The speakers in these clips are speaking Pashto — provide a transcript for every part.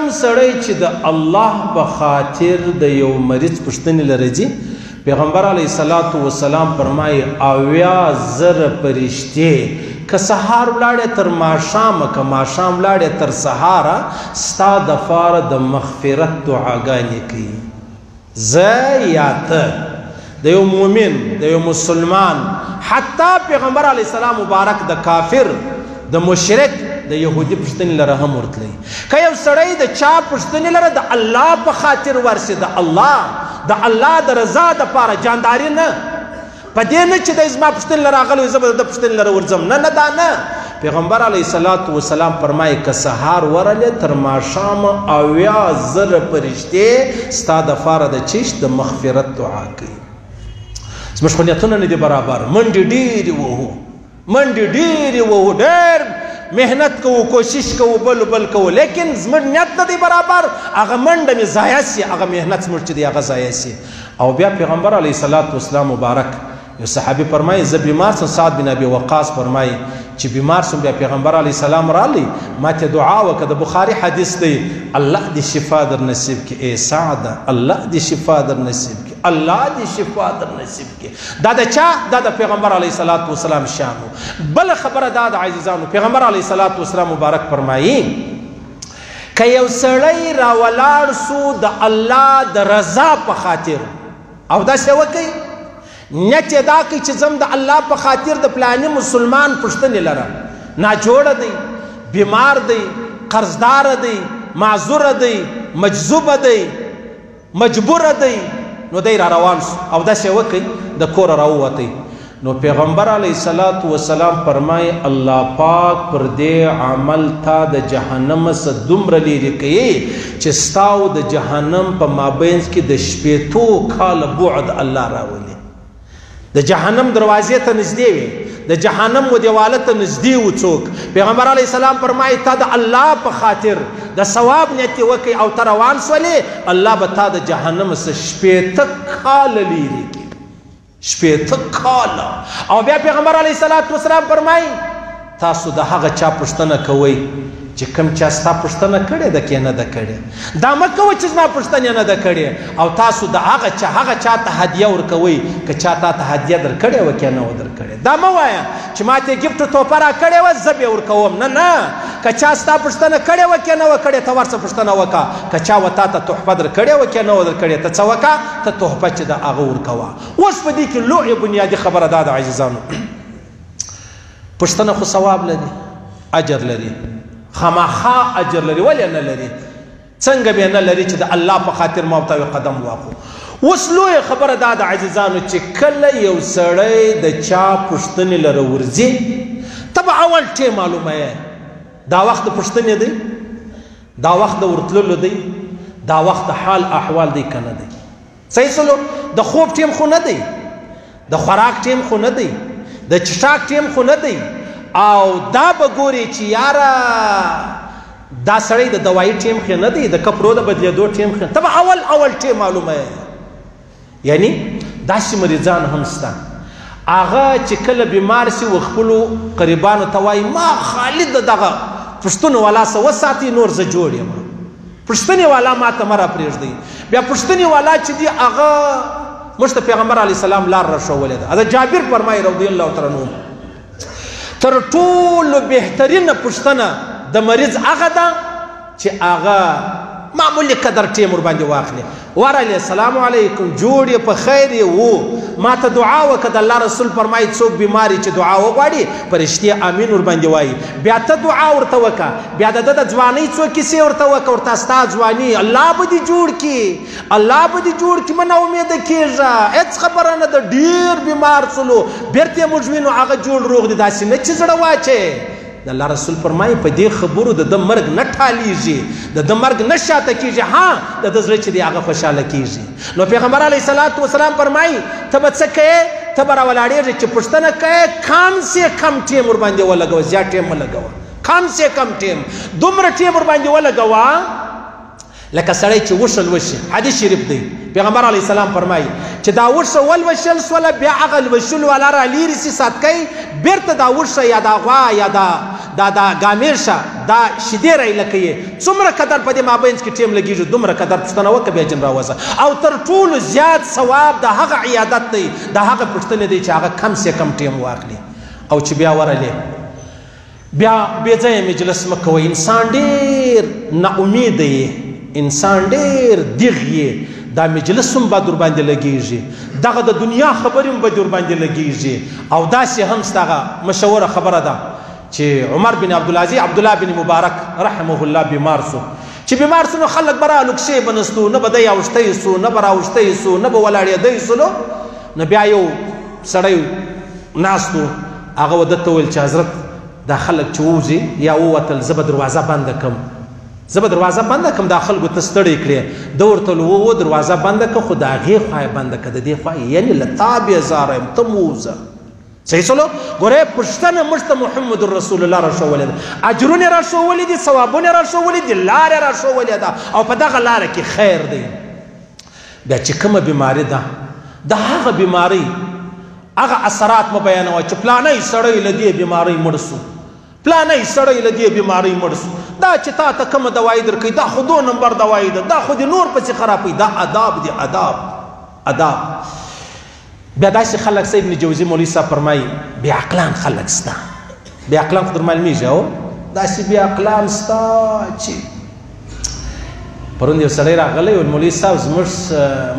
کم سړی چې د الله په خاطر د یو مریض پوښتنې لره ځي پیغمبر علیه الصلاة والسلام فرمایي 80,000 فرشتې که سهار ولاړې تر ماښامه که ماښام ولاړې تر سهاره ستا دپاره د مغفرت دعاګانې کوي زه یا ته د یو مؤمن د یو مسلمان حتی پیغمبر علیه السلام مبارک د کافر د مشرک د یهودي پوښتنې لره هم ورتلی که یو سړی د چا پوښتنې لره د الله په خاطر ورسي د الله د رضا دپاره جانداري نه په دې نه چې دی زما پوښتنې لره راغلی زه به د پوښتنې لره ورځم نه دا نه پیغمبر علیه الصلاة والسلام فرمایي که سهار ورلې تر ماښامه 80,000 فرشتې ستا دپاره د چیش د مغفرت دعا کوي زموږ خو نیتونه نه دي برابر منډې ډېرې وهو ډېر محنت کوو کوشش کوو بل کوو لیکن زموږ نیت نه دی برابر هغه منډه مې ضایع سي هغه محنت زموږ چې دی هغه ضایع سي او بیا پیغمبر علیه الصلاة والسلام مبارک یو صحابي فرمایي زه بیمار سم سعد بن ابي وقاص فرمایي چې بیمار سم بیا پیغمبر علیه السلام رالی ما ته دعا وکړه د بخاري حدیث دی الله دې شفا در نصیب کړي ای سعد الله دې شفا در نصیب کړي الله دې شفا در نصیب کړي دا د چا دا د پیغمبر علیه الصلاة والسلام شان بل خبره دا د عزیزانو پیغمبر علیه الصلاة والسلام مبارک فرمایي که یو سړی راولاړ سو د الله د رضا په خاطر او داسې وکړي نیت یې دا کوي چې زم د الله په خاطر د فلاني مسلمان پوښتنې لره ناجوړه دی بیمار دی قرضداره دی معذوره دی مجذوبه دی مجبوره دی نو دی را روان سو او داسې وکړي د کوره راووتی نو پیغمبر علیه الصلاة والسلام فرمایي الله پاک پر دې عمل تا د جهنم څخه دومره لیرې کوي چې ستا او د جهنم په مابینځ کې د 80 کاله بعد الله راولي د جهنم دروازې ته نږدې وي د جهنم و دیواله ته نږدې و څوک پیغمبر علیه السلام فرمایي تا د الله په خاطر د ثواب نیت وکړي او ته روان سولې الله به تا د جهنم څخه 80 کاله لیرې کړي 80 کاله او بیا پیغمبر علیه الصلاة والسلام فرمایي تاسو د هغه چا پوښتنه کوئ چې کوم چا ستا پوښتنه کړې ده که نه ده کړې دا مه کوئ چې زما پوښتنې نه ده کړې او تاسو د هغه چا ته هدیه ورکوئ که چا تا ته هدیه در کړې وه که نه وه در کړې دا مه وایه چې ما ته ګفټ تحفه را کړې وه زه به یې ورکوم نه که چا ستا پوښتنه کړې وه که نه وه کړې ته ورڅه پوښتنه وکړه که چا و تا ته تحفه در کړې وه که نه وه در کړې ته څه وکړه ته تحفه چې د هغه ورکوه اوس په دې کې لویه بنیادي خبره دا ده عزیزانو پوښتنه خو ثواب لري اجر لري خامخا اجر لري ولې نه لري څنګه به نه لري چې د الله په خاطر ما ورته قدم واخلو اوس لویه خبره دا د عزیزانو چې کله یو سړی د چا پوښتنې لره ورځي ته به اول ټیم معلومه یې دا وخت د پوښتنې دی دا وخت د ورتللو دی دا وخت د حال احوال دی که نه دی صحیح سلو د خوب ټیم خو نه دی د خوراک ټیم خو نه دی د چټاک ټیم خو نه دی او دا به ګوري چې یاره دا سړی د دوایي ټیم خو نه دی د کپړو د بدلېدو ټیم خو ته به اول ټیم معلومه یې یعنی داسې مریضان هم شته هغه چې کله بیمار سي و خپلو قریبانو ته وایي ما خالد د دغه پوښتنو والا څه وساتي نور زه جوړ یم پوښتنې والا ما ته مه راپرېږدئ بیا پوښتنې والا چې دی هغه موږ ته پیغمبر علیه السلام لار راښولې ده حضرت جابر فرمایي رضی الله تعالی عنه تر ټولو بهترینه پوښتنه د مریض هغه ده چې هغه معمولی قدر ټیم ورباندې واخلي ورغلی السلام علیکم جوړ یې په خیر یې و ما ته دعا وکړه د الله رسول فرمایي څوک بیماري چې دعا وغواړي فرشتې امین ورباندې وایي بیا ته دعا ورته وکړه بیا د ده د ځوانۍ څو کیسې ورته وکړه ورته ستا ځواني الله به دې جوړ کړي الله به دې جوړ کړي مه ناامیده کېږه هېڅ خبره نه ده ډېر بیمار څلو بېرته یې موږ وینو هغه جوړ روغ دی داسې نه چې زړه واچې د الله رسول فرمایي په دې خبرو د ده مرګ نه ټالیږي د ده مرګ نه شاته کېږي ها د ده زړه چې دی هغه خوشحاله کېږي نو پیغمبر علیه الصلاة والسلام فرمایي ته به څه کوې ته به راولاړېږې چې پوښتنه کوې کم سے کم ټیم ورباندې ولګوه زیات ټیم مه لګوه کم سے کم ټیم دومره ټیم ورباندې ولګوه لکه سړی چې وشل وشي حدیث شریف دی پیغمبر علیه السلام فرمایي چې دا وشه ولوشل سوله بیا هغه لوشلو والا را لیرې سي ساتکئ بیرته دا وشه یا دا غوا یا دا ګامیرشه دا شیدې رایله کوي څومره قدر په دې مابینځ کې ټیم لګېږي دومره قدر پوښتنه وکړه بیا جن راوځه او تر ټولو زیات ثواب د هغه عیادت دی د هغه پوښتنې دی چې هغه کم سے کم ټیم واخلي او چې بیا ورلې بیا بې ځایه مجلس مه کوئ انسان ډېر ناامیده یې انسان ډېر دیغ یې دا مجلس هم به در باندې لګېږي دغه د دنیا خبرې هم به در باندې لګېږي او داسې هم ستغه مشوره خبره ده چې عمر بن عبدالعزیز عبدالله بن مبارک رحمه الله بیمار سو چې بیمار سو نو خلک به رالوکشې به نستو نه به دی اوښتی سو نه به راوښتی سو نه به ولاړېدی سولو نو بیا یو سړی ناست و هغه ودته وویل چې حضرت دا خلک چې ووځي یا ووتل زه به دروازه بنده کړم زه به دروازه بنده کړم دا خلکو ته ستړی کړې ده ورته وویل دروازه بنده کړه خو د هغې خوا یې بنده کړه د دې خوا یعنې له تا بېزاره یم ته مو ووځه صحیح سلو ګورئ پوښتنه موږ ته محمد رسول الله راښولې ده اجرونه یې راښولي دي ثوابونه یې راښولي دي لاره یې راښولې ده او په دغه لاره کې خیر دی بیا چې کومه بیماري ده د هغه بیمارۍ هغه اثرات مه بیانوه چې پلانی سړی له دې بیمارۍ مړ سو پلانی سړی له دې بیمارۍ مړ سو دا چې تا ته کومه دوایي درکوي دا خو 2 نمبر دوایي ده دا خو دې نور پسې خرابوي دا اداب دي اداب بیا داسې خلک سه ابن جوزي مولوي صاحب فرمایي بې عقلان خلک سته بې عقلان خو در معلومیږي او داسې بې عقلان سته چې پرون یو سړی راغلی ویل مولوي صاحب زموږ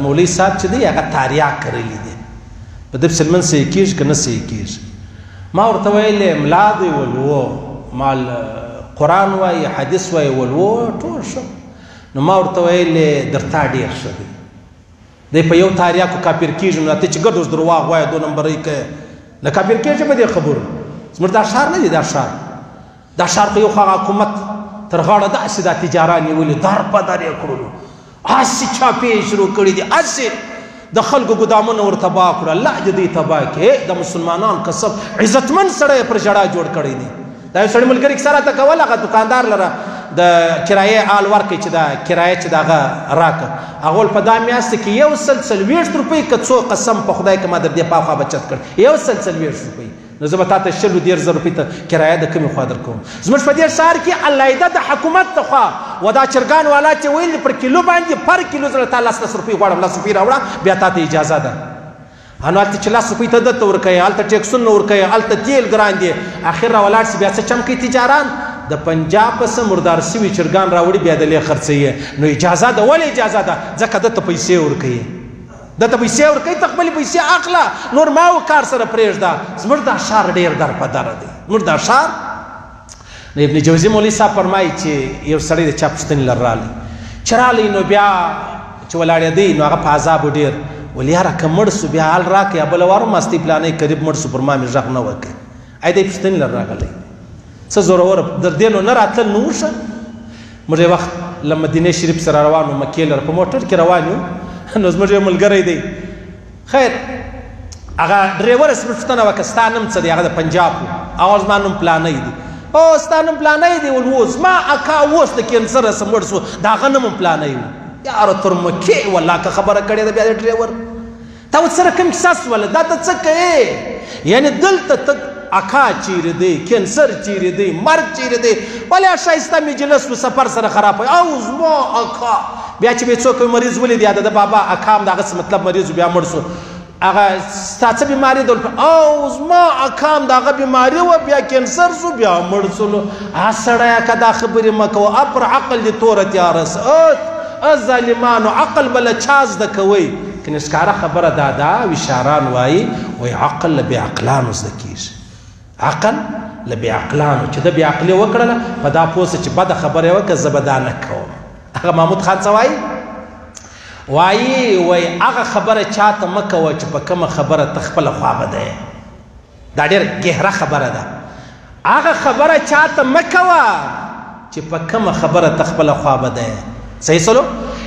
مولوي صاحب چې دی هغه تاریاک کړلی دی په ده پسې لمن صحیح کېږي که نه صحیح کېږي ما ورته ویلې ملا دی ول و مال قرآن وایي حدیث وایي ول و ټول ښه نو ما ورته ویلې در تا ډېر ښه دی دی په یو تاریاکو کافر کېږي نو ته چې ګډ اوس درواغ وایه 2 نمبرۍ کوې نه کافر کېږي په دې خبرو زموږ دا ښار نه دی دا ښار خو یو خو هغه حکومت تر غاړه داسې دا تجاران نیولي در په در یې کړلو هسې چاپې شروع کړي دي هسې د خلکو ګدامونه ور تباه کړو الله دې دوی تباه کړي د مسلمانان کسب عزتمن سړی پر ژړا جوړ کړی دی دا یو سړی ملګري کیسه راته کوله هغه دوکاندار لره د کرایې آل ورکوي چې دا کرایه چې د هغه راکړه هغه په دا میاشت کې 140 روپۍ که څو قسم په خدای که ما در دې پاخوا بچت کړ 140 روپۍ نو زه به تا ته 100 روپۍ ته کرایه د کومې خوا درکوم زموږ په دې ښار کې علاحده د حکومت ته خوا و دا چرګان والا چې ویل پر کیلو باندې پر کیلو زه تا 10 روپۍ غواړم 10 روپۍ راوړه بیا تا ته اجازه ده هنو هلته چې 10 روپۍ ته دته ورکوي هلته ټیکسونه ورکوي هلته تیل ګران دي اخر راولاړ شي بیا څه چم کوي تجاران د پنجاب پسې مردار سوي چرګان راوړي بیا دلې خرڅوي نو اجازه ده ولې اجازه ده ځکه دته پیسې ورکوي دته پیسې ورکوي ته خپلې پیسې اخله نور ما و کار سره پرېږده زموږ دا ښار ډېر در په دره دی زموږ دا ښار نو ابن جوزي مولوي صاحب فرمایي چې یو سړی د چا پوښتنې لر رالی چې رالی نو بیا چې ولاړېدی نو هغه په عذابو ډېر ول یاره که مړ سو بیا حال راکړې یا بله وار ماستې پلانی قریب مړ سو پر ما مې غږ نه وکړي ای دی پوښتنې لر راغلی څه زورور در دې نو نه راتلل نو وشه موږ یو وخت له مدینې شریف سره روان وو مکې لره په موټر کې روان یو نو زموږ یو ملګری دی خیر هغه ډریور یې پوښتنه وکړه ستا نوم څه دی هغه د پنجاب و هغه زما نوم پلانی دی او ستا نوم پلانی دی ول و زما اکا اوس د کینسره څه مړ سو د هغه نوم پلانی و یاره تر مکې والله که خبره کړې ده بیا د ډریور تا ورسره کوم کیسه سوله دا ته څه کوې یعنې دلته ته اکا چیرې دی کینسر چیرې دی مرګ چیرې دی ولې ښایسته مجلس و سفر سره خراب او زما اکا بیا چې به څوک مریض ولید یا د بابا اکا هم د هغه څه مطلب مریض بیا مړ سو هغه ستا څه بیماري ده او زما اکا هم د هغه بیماري وه بیا کینسر سو بیا مړ سو نو سړیه که دا خبرې مه کوه پر عقل دې توره تیاره سه ظالمانو عقل بله چا زده کوئ که نسکاره خبره دا ده وشاران وایي وایي عقل له بې عقلانو زده کېږي عقل له بې عقلانو چې ده بې عقلي وکړله په دا پوه سه چې بده خبره یې وکړه زه به دا نه کوم هغه محمود خان څه وایي وایي هغه خبره چاته مه کوه چې په کومه خبره ته خپله خوابه ده دا ډېره ګهره خبره ده هغه خبره چاته مه کوه چې په کومه خبره ته خپله خوابه ده صحیح سلو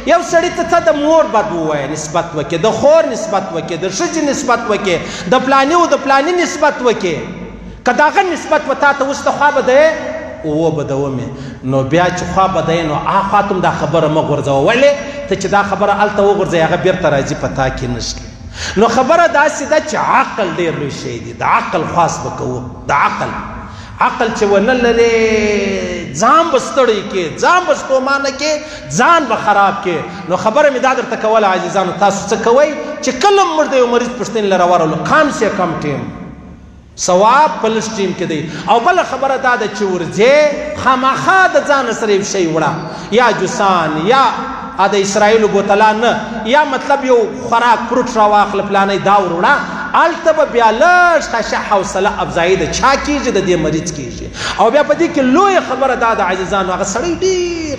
یو سړی ته د مور بد ووایه نسبت وکړې د خور نسبت وکړې د ښځې نسبت وکړې د پلاني و د پلاني نسبت وکړې که د هغه نسبت و تا ته اوس د خوا به دی اوه بدومې نو بیا چې خوا بدی نو اخوا ته هم دا خبره مه غورځوه ولې ته چې دا خبره هلته وغورځوې هغه بیرته راځي په تا کې نشته نو خبره داسې ده چې عقل ډېر لوی شی دی د عقل خواص به کوو د عقل چې ونه لرې ځان به ستړی کې ځان به ستومانه کې ځان به خراب کې نو خبره مې دا درته کوله عزیزانو تاسو څه کوئ چې کله موږ د یو مریض پوښتنې له راورولو کم سے کم ټیم ثواب په لږ ټیم کې دی او بله خبره دا ده چې ورځې خامخا د ځان سره یو شی وړه یا جوسان یا د اسرائیلو بوتلان نه یا مطلب یو خوراک فروټ راواخله پلانی دا وروړه هلته به بیا لږ خشه حوصله افزایي د چا کېږي د دې مریض کېږي او بیا په دې کې لویه خبره دا د عزیزانو هغه سړی ډېر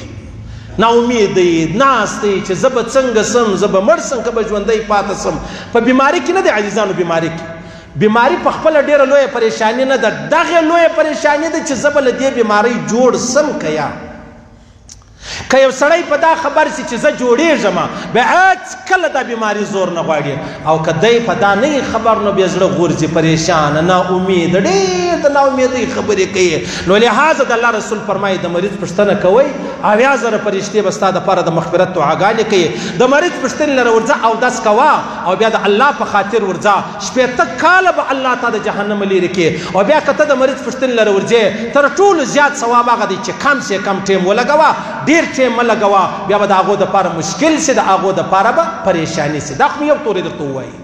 ناامید دی ناست دی چې زه به څنګه سم زه به مړ سم که به ژوندی پاته سم په بیماري کې نه دی عزیزانو بیماري په خپله ډېره لویه پریشاني نه ده دغې لویه پریشاني ده چې زه به له دې بیمارۍ جوړ سم که یا که یو سړی په دا خبر سي چې زه جوړېږم بیا هېڅکله دا بیماري زور نه غواړي او که دی په دا نه خبر نو بیا زړه غورځي پریشانه ناامید ډېر د ناامیدۍ خبرې کوي نو لحاظه د الله رسول فرمایي د مریض پوښتنه کوئ 80,000 فرشتې به ستا دپاره د مغفرت دعاګانې کوي د مریض پوښتنې لره ورځه اودس کوه او بیا د الله په خاطر ورځه 80 کاله به الله تا د جهنم لرې کړي او بیا که ته د مریض پوښتنې لره ورځې تر ټولو زیات ثواب هغه دی چې کم سے کم ټیم ولګوه ډېر ټیم مه لګوه بیا به د هغو دپاره مشکل سي د هغو دپاره به پریشاني سي دا خو مې یو تورې درته ووایي